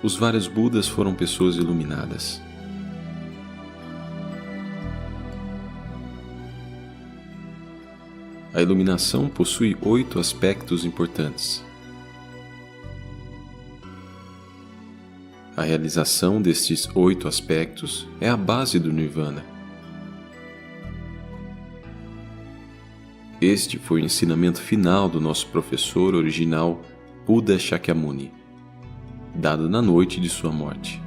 Os vários Budas foram pessoas iluminadas. A iluminação possui 8 aspectos importantes. A realização destes 8 aspectos é a base do Nirvana. Este foi o ensinamento final do nosso professor original, Buda Shakyamuni, dado na noite de sua morte.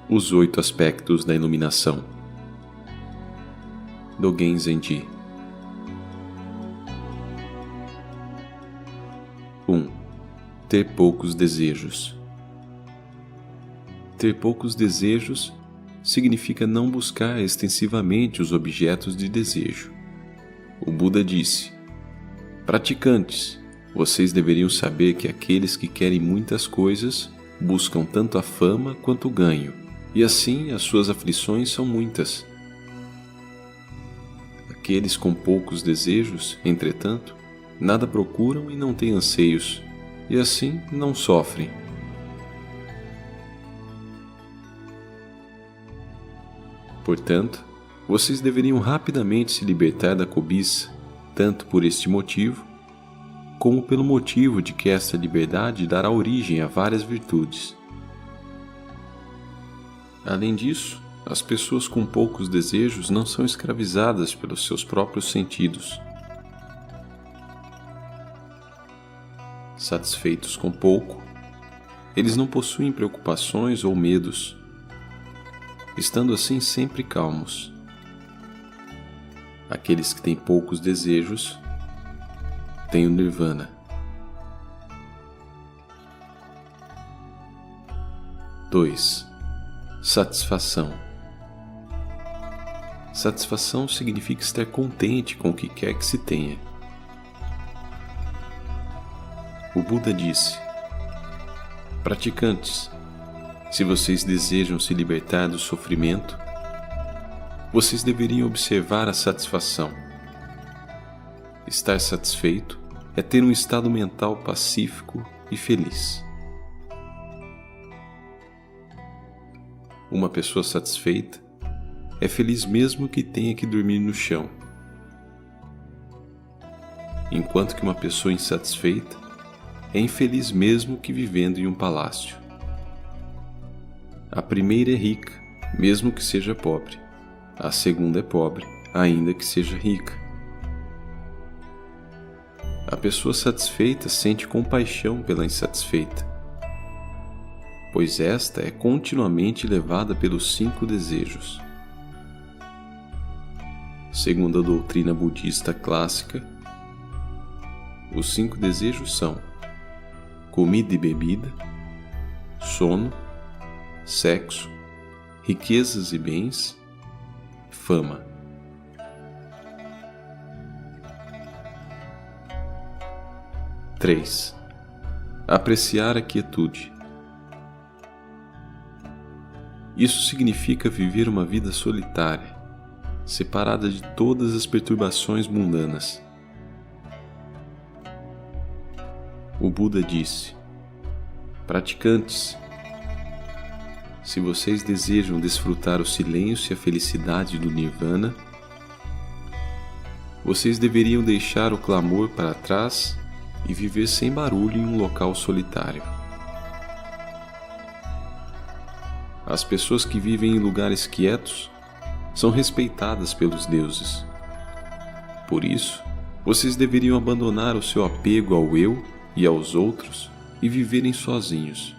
Os 8 aspectos da iluminação. Dogen Zenji. 1. Ter poucos desejos. Ter poucos desejos significa não buscar extensivamente os objetos de desejo. O Buda disse: praticantes, vocês deveriam saber que aqueles que querem muitas coisas buscam tanto a fama quanto o ganho, e assim as suas aflições são muitas. Aqueles com poucos desejos, entretanto, nada procuram e não têm anseios, e assim não sofrem. Portanto, vocês deveriam rapidamente se libertar da cobiça, tanto por este motivo, como pelo motivo de que esta liberdade dará origem a várias virtudes. Além disso, as pessoas com poucos desejos não são escravizadas pelos seus próprios sentidos. Satisfeitos com pouco, eles não possuem preocupações ou medos, estando assim sempre calmos. Aqueles que têm poucos desejos têm o Nirvana. 2. Satisfação. Satisfação significa estar contente com o que quer que se tenha. O Buda disse: praticantes, se vocês desejam se libertar do sofrimento, vocês deveriam observar a satisfação. Estar satisfeito é ter um estado mental pacífico e feliz. Uma pessoa satisfeita é feliz mesmo que tenha que dormir no chão, enquanto que uma pessoa insatisfeita é infeliz mesmo que vivendo em um palácio. A primeira é rica, mesmo que seja pobre. A segunda é pobre, ainda que seja rica. A pessoa satisfeita sente compaixão pela insatisfeita, pois esta é continuamente levada pelos 5 desejos. Segundo a doutrina budista clássica, os 5 desejos são comida e bebida, sono, sexo, riquezas e bens, fama. Três. Apreciar a quietude. Isso significa viver uma vida solitária, separada de todas as perturbações mundanas. O Buda disse: praticantes, se vocês desejam desfrutar o silêncio e a felicidade do Nirvana, vocês deveriam deixar o clamor para trás e viver sem barulho em um local solitário. As pessoas que vivem em lugares quietos são respeitadas pelos deuses. Por isso, vocês deveriam abandonar o seu apego ao eu e aos outros e viverem sozinhos.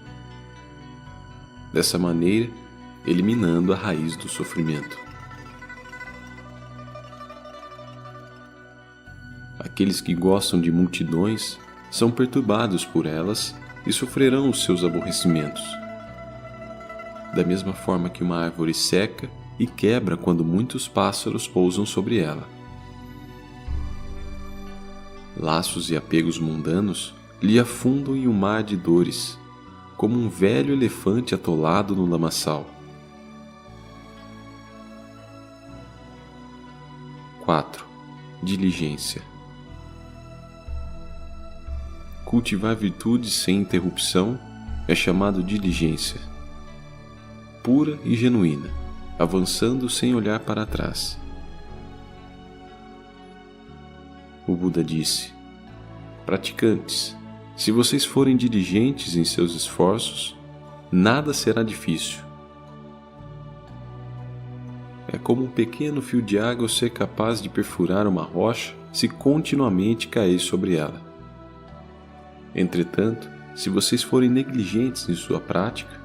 Dessa maneira, eliminando a raiz do sofrimento. Aqueles que gostam de multidões são perturbados por elas e sofrerão os seus aborrecimentos. Da mesma forma que uma árvore seca e quebra quando muitos pássaros pousam sobre ela. Laços e apegos mundanos lhe afundam em um mar de dores, como um velho elefante atolado no lamaçal. 4. Diligência. cultivar virtudes sem interrupção é chamado diligência, pura e genuína, avançando sem olhar para trás. O Buda disse: praticantes, se vocês forem diligentes em seus esforços, nada será difícil. É como um pequeno fio de água ser capaz de perfurar uma rocha se continuamente cair sobre ela. Entretanto, se vocês forem negligentes em sua prática,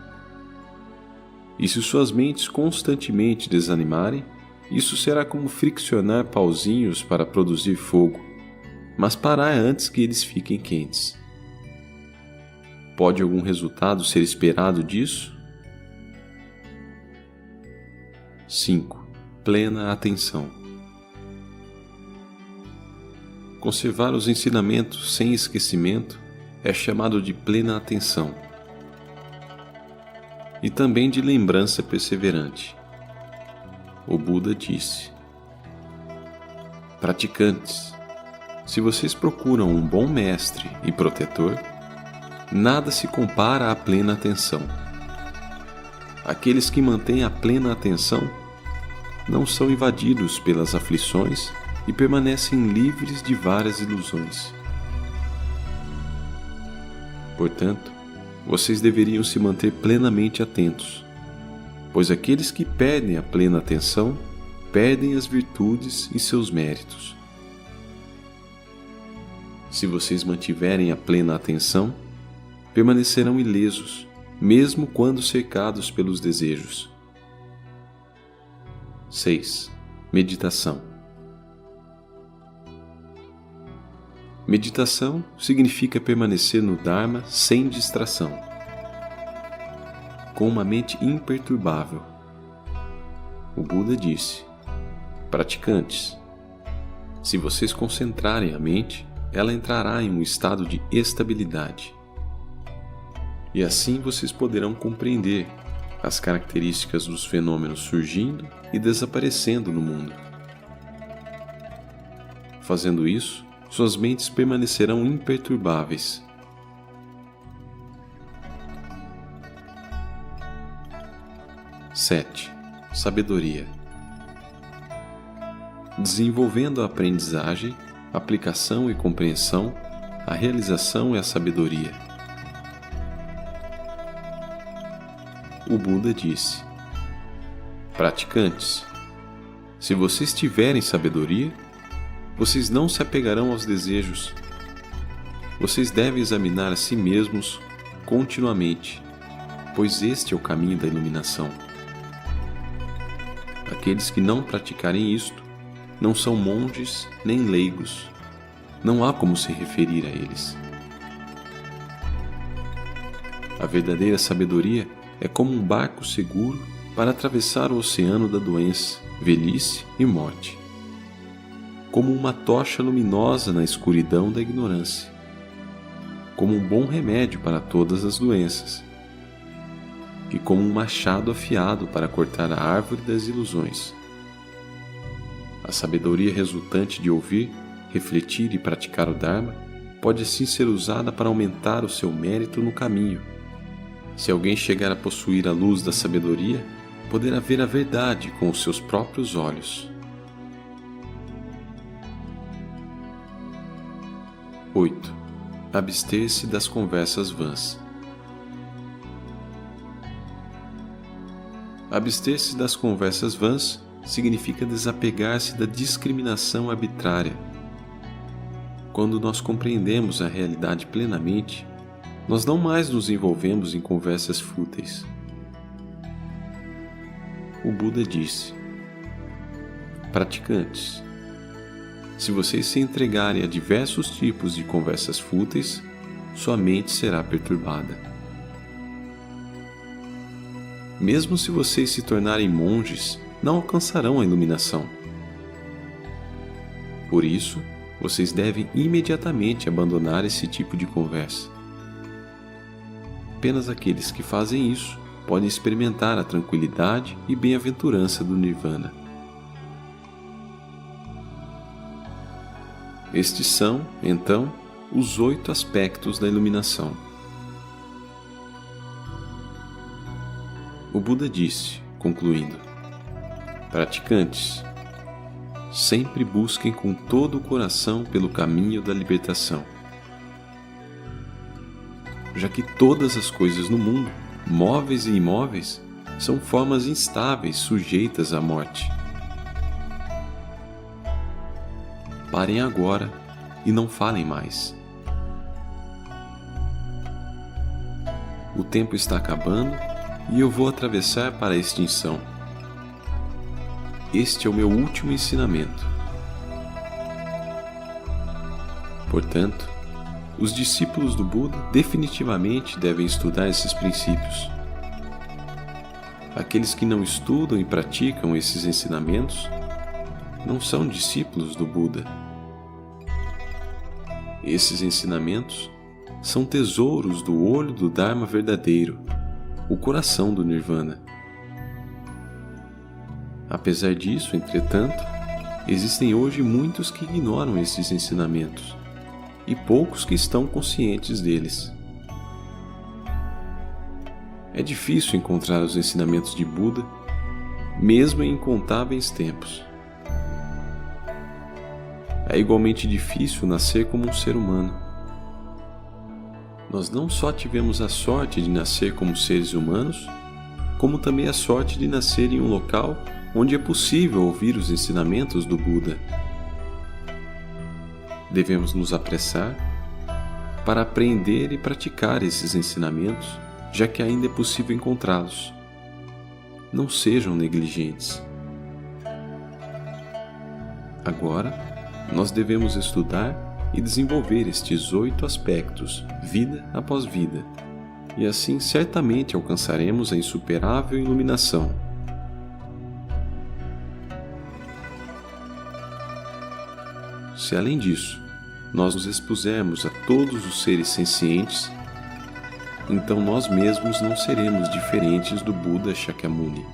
e se suas mentes constantemente desanimarem, isso será como friccionar pauzinhos para produzir fogo, mas parar antes que eles fiquem quentes. Pode algum resultado ser esperado disso? 5. Plena atenção. Conservar os ensinamentos sem esquecimento é chamado de plena atenção, e também de lembrança perseverante. O Buda disse: praticantes, se vocês procuram um bom mestre e protetor, nada se compara à plena atenção. Aqueles que mantêm a plena atenção não são invadidos pelas aflições e permanecem livres de várias ilusões. Portanto, vocês deveriam se manter plenamente atentos, pois aqueles que perdem a plena atenção perdem as virtudes e seus méritos. Se vocês mantiverem a plena atenção, permanecerão ilesos, mesmo quando cercados pelos desejos. 6. Meditação. Meditação significa permanecer no Dharma sem distração, com uma mente imperturbável. O Buda disse: praticantes, se vocês concentrarem a mente, ela entrará em um estado de estabilidade. E assim vocês poderão compreender as características dos fenômenos surgindo e desaparecendo no mundo. Fazendo isso, suas mentes permanecerão imperturbáveis. Sete. Sabedoria. Desenvolvendo a aprendizagem, aplicação e compreensão, a realização é a sabedoria. O Buda disse: praticantes, se vocês tiverem sabedoria, vocês não se apegarão aos desejos. Vocês devem examinar a si mesmos continuamente, pois este é o caminho da iluminação. Aqueles que não praticarem isto não são monges nem leigos. Não há como se referir a eles. A verdadeira sabedoria é como um barco seguro para atravessar o oceano da doença, velhice e morte. Como uma tocha luminosa na escuridão da ignorância. Como um bom remédio para todas as doenças. E como um machado afiado para cortar a árvore das ilusões. A sabedoria resultante de ouvir, refletir e praticar o Dharma pode assim ser usada para aumentar o seu mérito no caminho. Se alguém chegar a possuir a luz da sabedoria, poderá ver a verdade com os seus próprios olhos. 8. Abster-se das conversas vãs. Abster-se das conversas vãs significa desapegar-se da discriminação arbitrária. Quando nós compreendemos a realidade plenamente, nós não mais nos envolvemos em conversas fúteis. O Buda disse: praticantes, se vocês se entregarem a diversos tipos de conversas fúteis, sua mente será perturbada. Mesmo se vocês se tornarem monges, não alcançarão a iluminação. Por isso, vocês devem imediatamente abandonar esse tipo de conversa. Apenas aqueles que fazem isso podem experimentar a tranquilidade e bem-aventurança do Nirvana. Estes são, então, os 8 aspectos da iluminação. O Buda disse, concluindo: praticantes, sempre busquem com todo o coração pelo caminho da libertação, já que todas as coisas no mundo, móveis e imóveis, são formas instáveis sujeitas à morte. Parem agora e não falem mais. O tempo está acabando e eu vou atravessar para a extinção. Este é o meu último ensinamento. Portanto, os discípulos do Buda definitivamente devem estudar esses princípios. Aqueles que não estudam e praticam esses ensinamentos não são discípulos do Buda. Esses ensinamentos são tesouros do olho do Dharma verdadeiro, o coração do Nirvana. Apesar disso, entretanto, existem hoje muitos que ignoram esses ensinamentos e poucos que estão conscientes deles. É difícil encontrar os ensinamentos de Buda, mesmo em incontáveis tempos. É igualmente difícil nascer como um ser humano. Nós não só tivemos a sorte de nascer como seres humanos, como também a sorte de nascer em um local onde é possível ouvir os ensinamentos do Buda. Devemos nos apressar para aprender e praticar esses ensinamentos, já que ainda é possível encontrá-los. Não sejam negligentes. Agora, nós devemos estudar e desenvolver estes 8 aspectos, vida após vida, e assim certamente alcançaremos a insuperável iluminação. Se além disso, nós nos expusermos a todos os seres sencientes, então nós mesmos não seremos diferentes do Buda Shakyamuni.